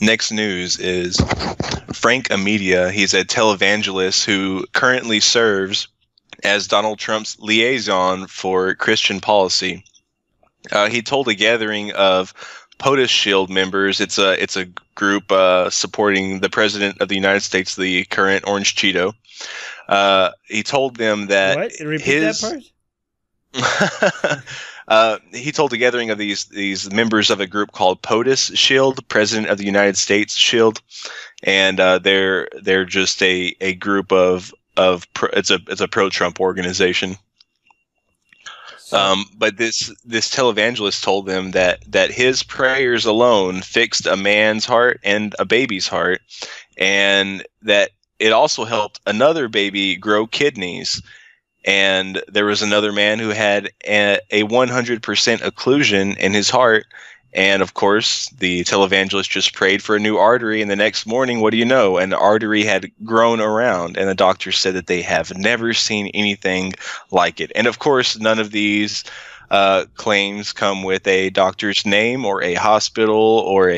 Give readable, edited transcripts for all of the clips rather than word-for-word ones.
next news is Frank Amedia. He's a televangelist who currently serves as Donald Trump's liaison for Christian policy. He told a gathering of POTUS Shield members, it's a group supporting the President of the United States, the current Orange Cheeto. He told them that what? Repeat that part? He told a gathering of these members of a group called POTUS Shield, President of the United States Shield, and they're just a group of it's a pro-Trump organization. But this televangelist told them that his prayers alone fixed a man's heart and a baby's heart, and that it also helped another baby grow kidneys. And there was another man who had a 100% occlusion in his heart. And of course, the televangelist just prayed for a new artery. And the next morning, what do you know? An artery had grown around. And the doctor said that they have never seen anything like it. And of course, none of these claims come with a doctor's name or a hospital or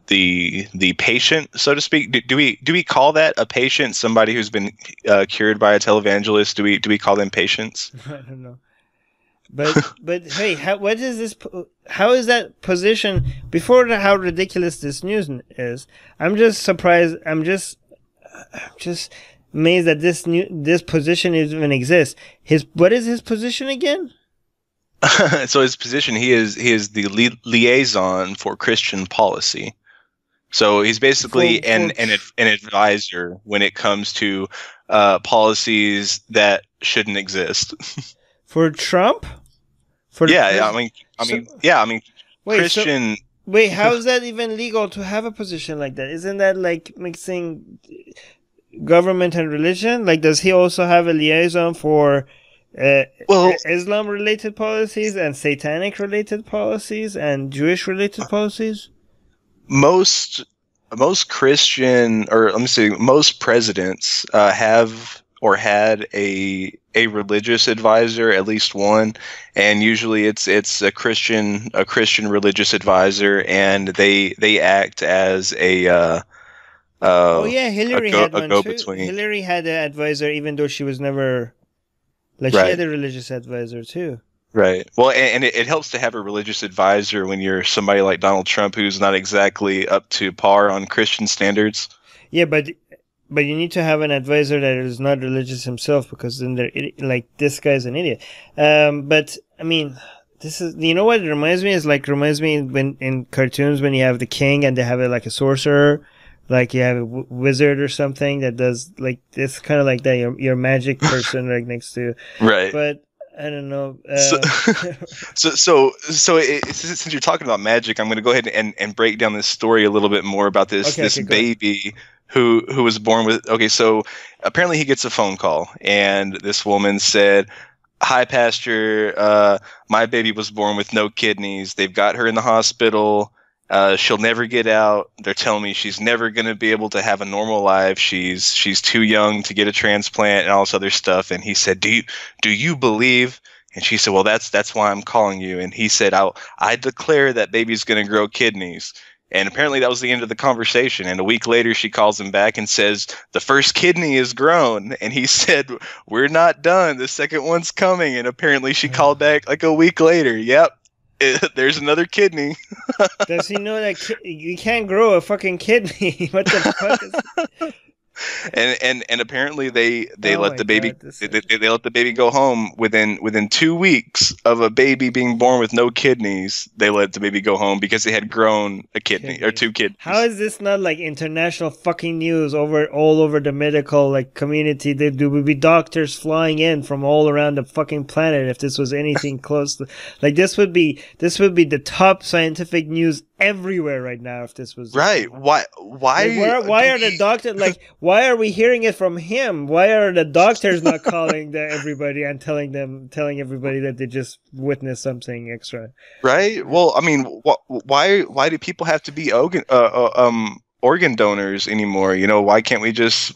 the patient, so to speak. Do we call that a patient? Somebody who's been cured by a televangelist? Do we call them patients? I don't know. But hey, what is this? How is that position? Before how ridiculous this news is, I'm just surprised. I'm just amazed that this position even exists. What is his position again? So his position, he is the liaison for Christian policy. So he's basically an advisor when it comes to policies that shouldn't exist. For Trump? Wait, Christian. Wait, how is that even legal to have a position like that? Isn't that like mixing government and religion? Like, does he also have a liaison for Islam-related policies and Satanic-related policies and Jewish-related policies? Most Christian, or let me say, most presidents have or had a religious advisor, at least one, and usually it's a Christian religious advisor, and they act as Hillary had one go-between. too. Hillary had an advisor, even though she was never she had a religious advisor too. Right. Well, and it helps to have a religious advisor when you're somebody like Donald Trump, who's not exactly up to par on Christian standards. Yeah, but you need to have an advisor that is not religious himself, because then this guy's an idiot. But I mean, this is, you know what it reminds me is? Like, reminds me when in cartoons when you have the king and they have like a sorcerer, like you have a wizard or something that does like this, kind of like that. Your magic person right next to, right? But I don't know. So since you're talking about magic, I'm going to go ahead and break down this story a little bit more about this baby who was born with. Okay, so apparently he gets a phone call, and this woman said, "Hi, Pastor. My baby was born with no kidneys. They've got her in the hospital. She'll never get out. They're telling me she's never going to be able to have a normal life. She's too young to get a transplant and all this other stuff." And he said, do you believe? And she said, "Well, that's why I'm calling you." And he said, I declare that baby's going to grow kidneys." And apparently that was the end of the conversation. And a week later, she calls him back and says, "The first kidney is grown." And he said, "We're not done. The second one's coming." And apparently she called back like a week later. Yep. There's another kidney. Does he know that you can't grow a fucking kidney? What the fuck is... And apparently they let the baby they let the baby go home within 2 weeks of a baby being born with no kidneys. They let the baby go home because they had grown a kidney or two kidneys. How is this not like international fucking news all over the medical like community? There would be doctors flying in from all around the fucking planet if this was anything close to like this would be the top scientific news everywhere right now if this was right. Why are the doctors like, why are we hearing it from him? Why are the doctors not calling everybody and telling everybody that they just witnessed something extra? Right. Well, I mean, why do people have to be organ donors anymore? You know, why can't we just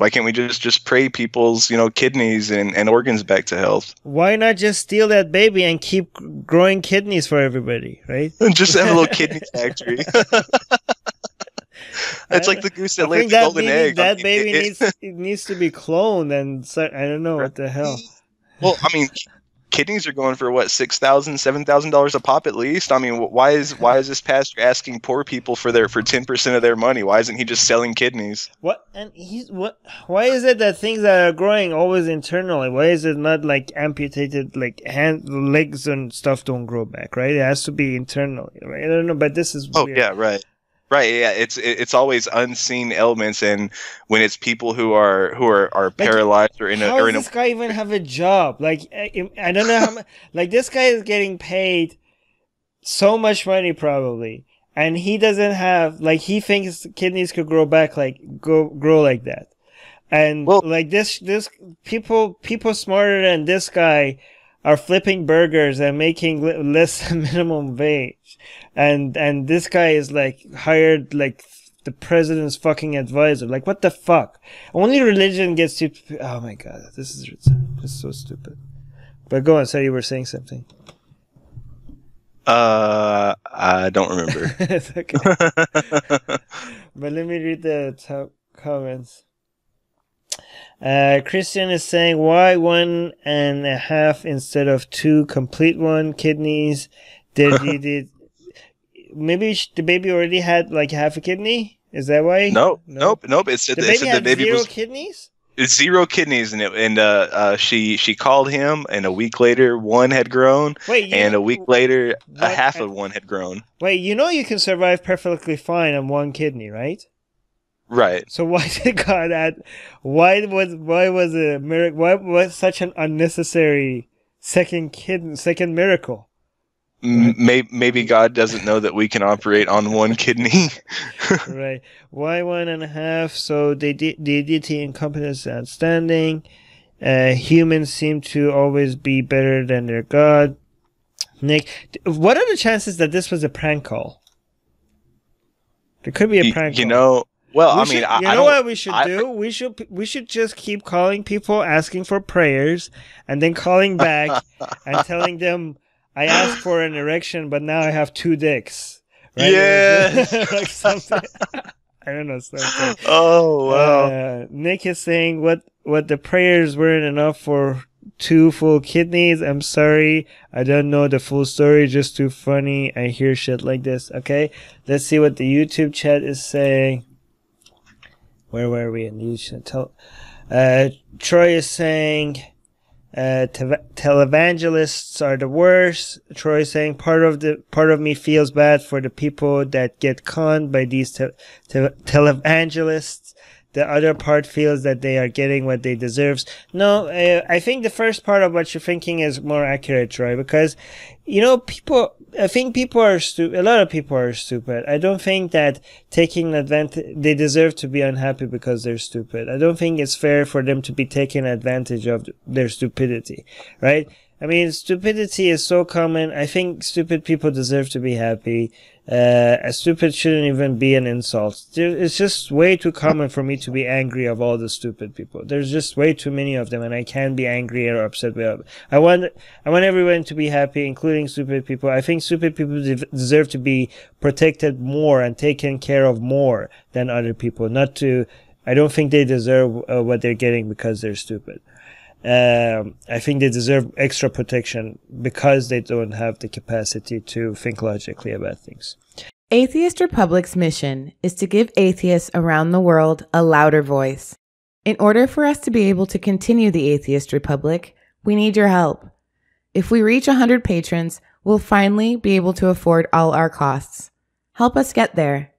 pray people's, kidneys and organs back to health? Why not just steal that baby and keep growing kidneys for everybody, right? And just have a little kidney factory. It's like the goose that laid the golden egg. That baby needs to be cloned, and so, I don't know what the hell. Well, I mean, kidneys are going for what, $6,000, $7,000 a pop at least. I mean, why is this pastor asking poor people for 10% of their money? Why isn't he just selling kidneys? Why is it that things that are growing always internally? Why is it not like amputated, like legs and stuff don't grow back, right? It has to be internally, right? I don't know, but this is weird. Yeah, right. Right, yeah, it's always unseen ailments, and when it's people who are paralyzed or in a. How does this guy even have a job? Like, I don't know how much. Like, this guy is getting paid so much money probably, and he doesn't have, like, he thinks kidneys could grow back, like grow like that, and like this people smarter than this guy are flipping burgers and making less than minimum wage. And this guy is like hired like the president's fucking advisor. Like, what the fuck? Only religion gets you. Oh my god, this is so stupid. But go on, say you were saying something. I don't remember. It's okay. But let me read the top comments. Christian is saying, why 1.5 instead of 2 complete one kidneys? Did maybe the baby already had like half a kidney? Is that why? Nope. It's the baby had zero kidneys? It's 0 kidneys, and she called him, and a week later one had grown, and a week later a half of one had grown. Wait, you can survive perfectly fine on 1 kidney, right? Right. So why did God add? Why was a miracle? Why was such an unnecessary second miracle? Maybe God doesn't know that we can operate on 1 kidney. Right. Why 1.5? So the deity and competence is outstanding. Humans seem to always be better than their God. Nick, what are the chances that this was a prank call? There could be a prank call. Well, what we should do? We should just keep calling people, asking for prayers, and then calling back and telling them, I asked for an erection, but now I have 2 dicks. Right? Yeah. Like something. I don't know. Something. Oh, wow. Nick is saying what the prayers weren't enough for 2 full kidneys. I'm sorry. I don't know the full story. Just too funny. I hear shit like this. Okay. Let's see what the YouTube chat is saying. Where were we in the YouTube? Troy is saying, televangelists are the worst. Troy is saying, part of me feels bad for the people that get conned by these televangelists. The other part feels that they are getting what they deserve. No, I think the first part of what you're thinking is more accurate, Troy, because, I think people are stupid. A lot of people are stupid. I don't think that taking advantage, they deserve to be unhappy because they're stupid. I don't think it's fair for them to be taking advantage of their stupidity, right? I mean, stupidity is so common. I think stupid people deserve to be happy. Stupid shouldn't even be an insult. It's just way too common for me to be angry of all the stupid people. There's just way too many of them, and I can't be angry or upset with them. I want everyone to be happy, including stupid people. I think stupid people deserve to be protected more and taken care of more than other people. I don't think they deserve what they're getting because they're stupid. I think they deserve extra protection because they don't have the capacity to think logically about things. Atheist Republic's mission is to give atheists around the world a louder voice. In order for us to be able to continue the Atheist Republic, we need your help. If we reach 100 patrons, we'll finally be able to afford all our costs. Help us get there.